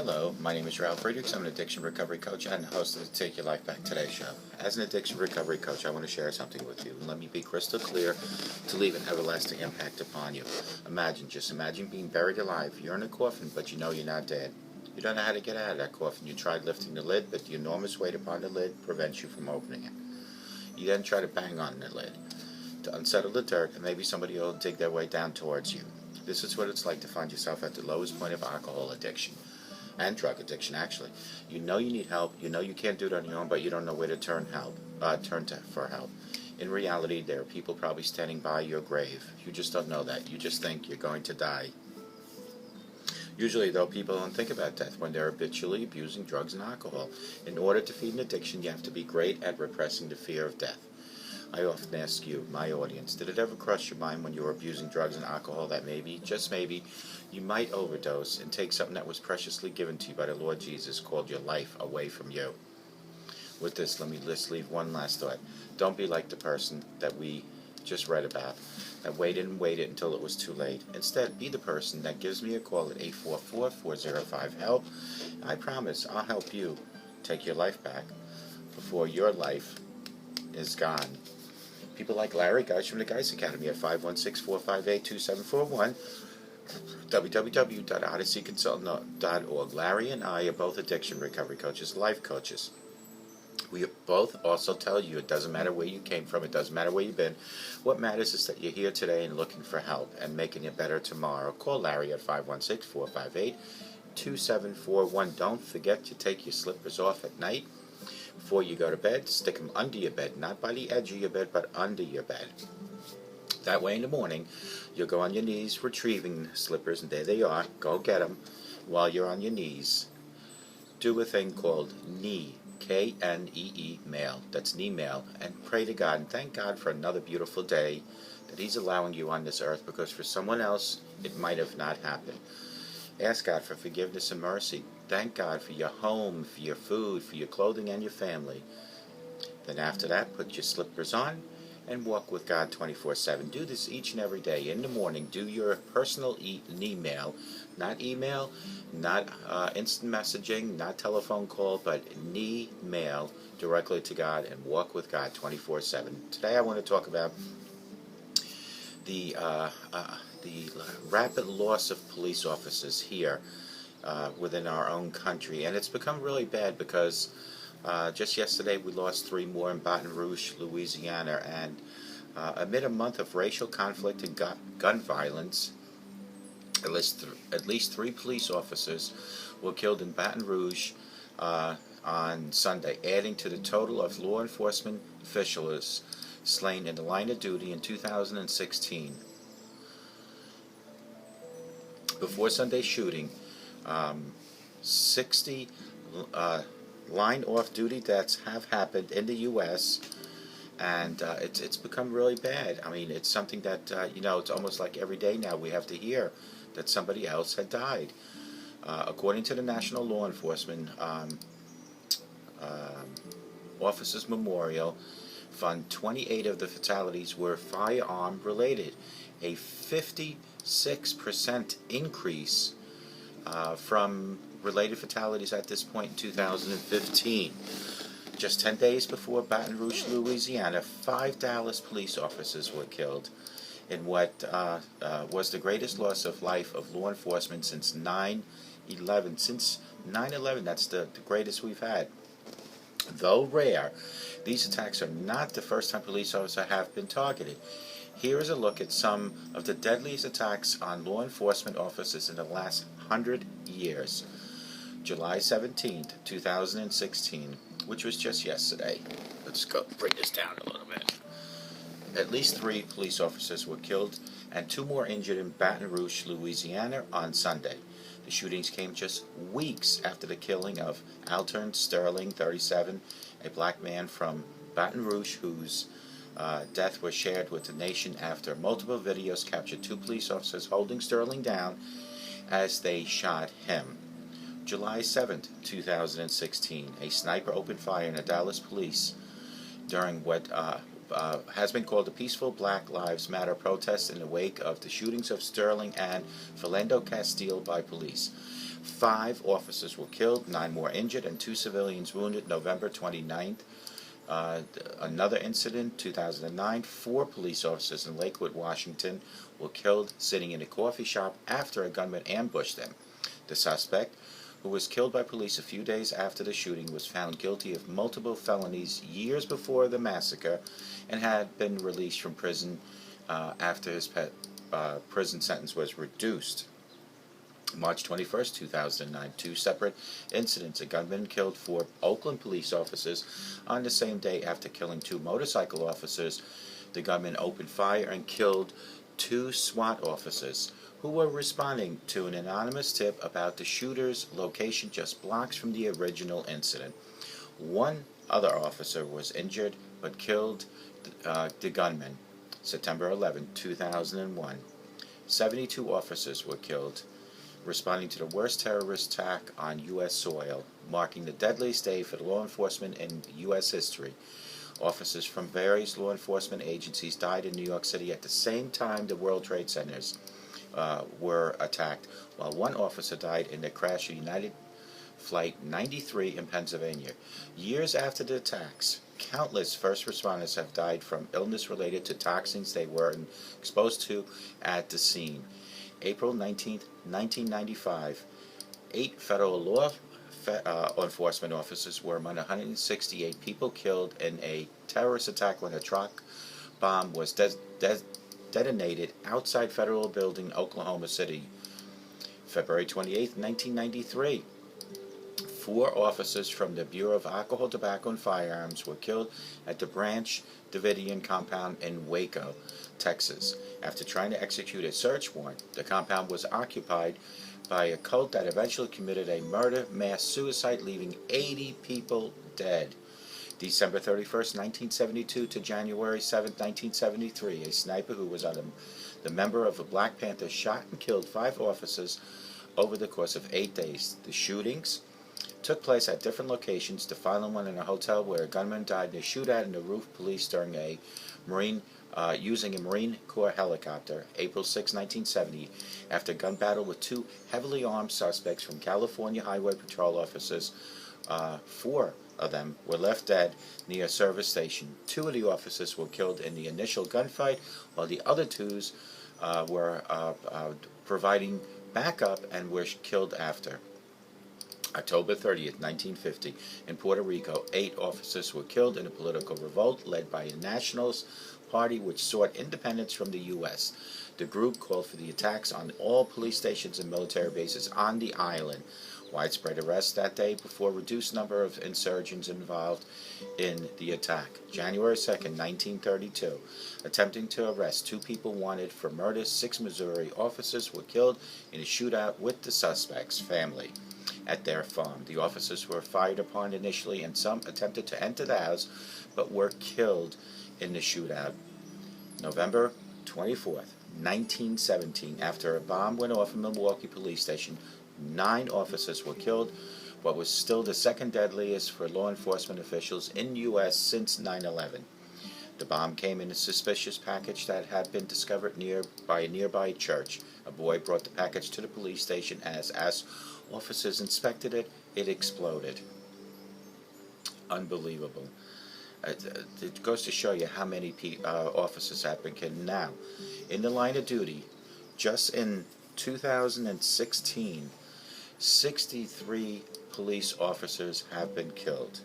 Hello, my name is Ralf Friedrichs. I'm an addiction recovery coach and host of the Take Your Life Back Today show. As an addiction recovery coach, I want to share something with you. And let me be crystal clear to leave an everlasting impact upon you. Just imagine being buried alive. You're in a coffin, but you know you're not dead. You don't know how to get out of that coffin. You tried lifting the lid, but the enormous weight upon the lid prevents you from opening it. You then try to bang on the lid to unsettle the dirt, and maybe somebody will dig their way down towards you. This is what it's like to find yourself at the lowest point of alcohol addiction. And drug addiction, actually. You know you need help. You know you can't do it on your own, but you don't know where to turn for help. In reality, there are people probably standing by your grave. You just don't know that. You just think you're going to die. Usually, though, people don't think about death when they're habitually abusing drugs and alcohol. In order to feed an addiction, you have to be great at repressing the fear of death. I often ask you, my audience, did it ever cross your mind when you were abusing drugs and alcohol that maybe, just maybe, you might overdose and take something that was preciously given to you by the Lord Jesus, called your life, away from you? With this, let me just leave one last thought. Don't be like the person that we just read about, that waited and waited until it was too late. Instead, be the person that gives me a call at 844-405-HELP. I promise I'll help you take your life back before your life is gone. People like Larry, guys from the Guys Academy at 516-458-2741, www.odysseyconsultant.org. Larry and I are both addiction recovery coaches, life coaches. We both also tell you it doesn't matter where you came from, it doesn't matter where you've been. What matters is that you're here today and looking for help and making it better tomorrow. Call Larry at 516-458-2741. Don't forget to take your slippers off at night. Before you go to bed, stick them under your bed, not by the edge of your bed, but under your bed. That way in the morning, you'll go on your knees retrieving the slippers, and there they are. Go get them while you're on your knees. Do a thing called knee, K-N-E-E, mail. That's knee mail. And pray to God and thank God for another beautiful day that He's allowing you on this earth, because for someone else, it might have not happened. Ask God for forgiveness and mercy. Thank God for your home, for your food, for your clothing, and your family. Then after that, put your slippers on and walk with God 24/7. Do this each and every day. In the morning, do your personal knee mail. Not email, not instant messaging, not telephone call, but knee mail directly to God and walk with God 24/7. Today I want to talk about the rapid loss of police officers here within our own country, and it's become really bad because just yesterday we lost 3 more in Baton Rouge, Louisiana, and amid a month of racial conflict and gun violence, at least 3 police officers were killed in Baton Rouge on Sunday, adding to the total of law enforcement officials slain in the line of duty in 2016. Before Sunday's shooting, 60 line off-duty deaths have happened in the U.S., and it's become really bad. I mean, it's something that, it's almost like every day now we have to hear that somebody else had died. According to the National Law Enforcement Officers Memorial Fund, 28 of the fatalities were firearm-related, a 56% increase from related fatalities at this point in 2015. Just 10 days before Baton Rouge, Louisiana, 5 Dallas police officers were killed in what was the greatest loss of life of law enforcement since 9/11. Since 9/11, that's the greatest we've had. Though rare, these attacks are not the first time police officers have been targeted. Here is a look at some of the deadliest attacks on law enforcement officers in the last 100 years. July 17th, 2016, which was just yesterday. Let's go bring this down a little bit. At least 3 police officers were killed and 2 more injured in Baton Rouge, Louisiana on Sunday. The shootings came just weeks after the killing of Alton Sterling, 37, a black man from Baton Rouge whose death was shared with the nation after multiple videos captured 2 police officers holding Sterling down as they shot him. July 7th, 2016, a sniper opened fire on the Dallas police during what has been called a peaceful Black Lives Matter protest in the wake of the shootings of Sterling and Philando Castile by police. 5 officers were killed, 9 more injured, and 2 civilians wounded. November 29th, another incident, 2009, 4 police officers in Lakewood, Washington were killed sitting in a coffee shop after a gunman ambushed them. The suspect, who was killed by police a few days after the shooting, was found guilty of multiple felonies years before the massacre and had been released from prison after his prison sentence was reduced. March 21st, 2009, 2 separate incidents. A gunman killed 4 Oakland police officers on the same day after killing 2 motorcycle officers. The gunman opened fire and killed 2 SWAT officers who were responding to an anonymous tip about the shooter's location just blocks from the original incident. 1 other officer was injured but killed the gunman. September 11, 2001, 72 officers were killed responding to the worst terrorist attack on U.S. soil, marking the deadliest day for law enforcement in U.S. history. Officers from various law enforcement agencies died in New York City at the same time the World Trade Centers were attacked, while 1 officer died in the crash of United Flight 93 in Pennsylvania. Years after the attacks, countless first responders have died from illness related to toxins they were exposed to at the scene. April 19, 1995, 8 federal law enforcement officers were among 168 people killed in a terrorist attack when a truck bomb was detonated outside federal building, Oklahoma City. February 28, 1993, 4 officers from the Bureau of Alcohol, Tobacco, and Firearms were killed at the Branch Davidian compound in Waco, Texas. After trying to execute a search warrant, the compound was occupied by a cult that eventually committed a murder mass suicide, leaving 80 people dead. December 31st, 1972 to January 7th, 1973, a sniper who was the member of the Black Panthers shot and killed 5 officers over the course of 8 days. The shootings took place at different locations, the final one in a hotel where a gunman died in a shootout in the roof police during a using a Marine Corps helicopter. April 6, 1970, after a gun battle with 2 heavily armed suspects from California Highway Patrol officers, 4 of them were left dead near a service station. 2 of the officers were killed in the initial gunfight, while the other 2 were providing backup and were killed after. October 30th, 1950, in Puerto Rico, 8 officers were killed in a political revolt led by a nationalist party which sought independence from the U.S. The group called for the attacks on all police stations and military bases on the island. Widespread arrests that day before a reduced number of insurgents involved in the attack. January 2nd, 1932, attempting to arrest 2 people wanted for murder, 6 Missouri officers were killed in a shootout with the suspects' family at their farm. The officers were fired upon initially, and some attempted to enter the house but were killed in the shootout. November 24th, 1917, after a bomb went off in Milwaukee police station, 9 officers were killed, what was still the second deadliest for law enforcement officials in the U.S. since 9/11. The bomb came in a suspicious package that had been discovered by a nearby church. A boy brought the package to the police station, and as officers inspected it, it exploded. Unbelievable. It goes to show you how many officers have been killed. Now, in the line of duty, just in 2016, 63 police officers have been killed.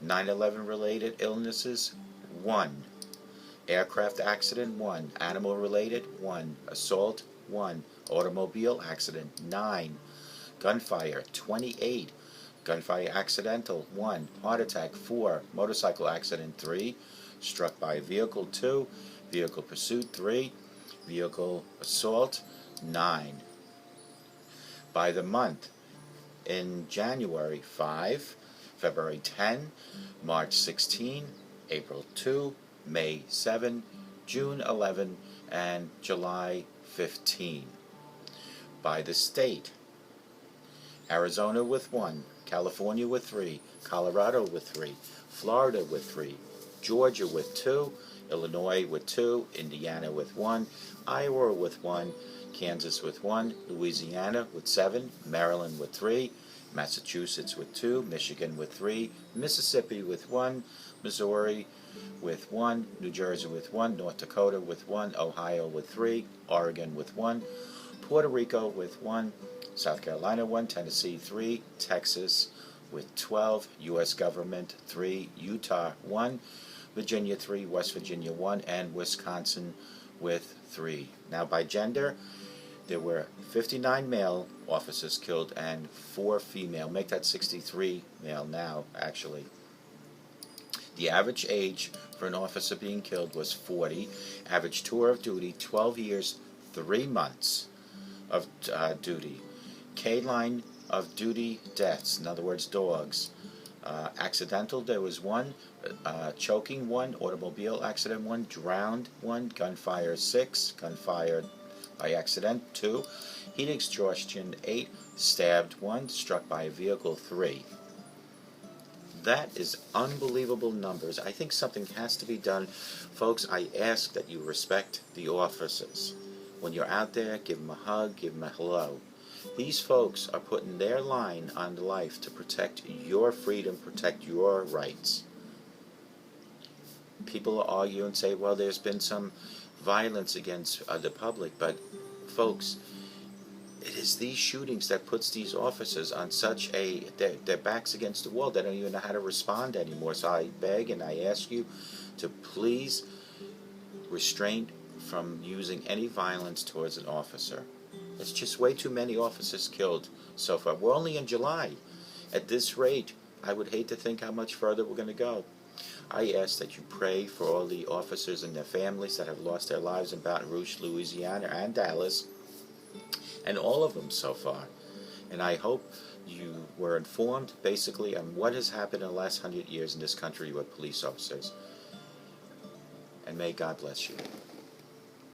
9/11 related illnesses, 1. Aircraft accident, 1. Animal related, 1. Assault, 1. Automobile accident, 9. Gunfire, 28. Gunfire accidental, 1. Heart attack, 4. Motorcycle accident, 3. Struck by a vehicle, 2. Vehicle pursuit, 3. Vehicle assault, 9. By the month, in January, 5. February 10. March 16. April 2. May 7. June 11. And July 15. By the state, Arizona with 1, California with 3, Colorado with 3, Florida with 3, Georgia with 2, Illinois with 2, Indiana with 1, Iowa with 1, Kansas with 1, Louisiana with 7, Maryland with 3, Massachusetts with 2, Michigan with 3, Mississippi with 1, Missouri with 1, New Jersey with 1, North Dakota with 1, Ohio with 3, Oregon with 1, Puerto Rico with 1, South Carolina 1, Tennessee 3, Texas with 12, U.S. government 3, Utah 1, Virginia 3, West Virginia 1, and Wisconsin with 3. Now by gender, there were 59 male officers killed and 4 female. Make that 63 male now, actually. The average age for an officer being killed was 40. Average tour of duty, 12 years, 3 months of duty. K-line of duty deaths, in other words, dogs. Accidental, there was 1. Choking, 1. Automobile accident, 1. Drowned, 1. Gunfire, 6. Gunfire by accident, 2. Heat exhaustion, 8. Stabbed, 1. Struck by a vehicle, 3. That is unbelievable numbers. I think something has to be done. Folks, I ask that you respect the officers. When you're out there, give them a hug, give them a hello. These folks are putting their line on life to protect your freedom, protect your rights. People argue and say, well, there's been some violence against the public, but folks, it is these shootings that puts these officers on such a, their backs against the wall. They don't even know how to respond anymore. So I beg and I ask you to please restrain from using any violence towards an officer. It's just way too many officers killed so far. We're only in July. At this rate, I would hate to think how much further we're going to go. I ask that you pray for all the officers and their families that have lost their lives in Baton Rouge, Louisiana, and Dallas, and all of them so far. And I hope you were informed, basically, on what has happened in the last 100 years in this country with police officers. And may God bless you.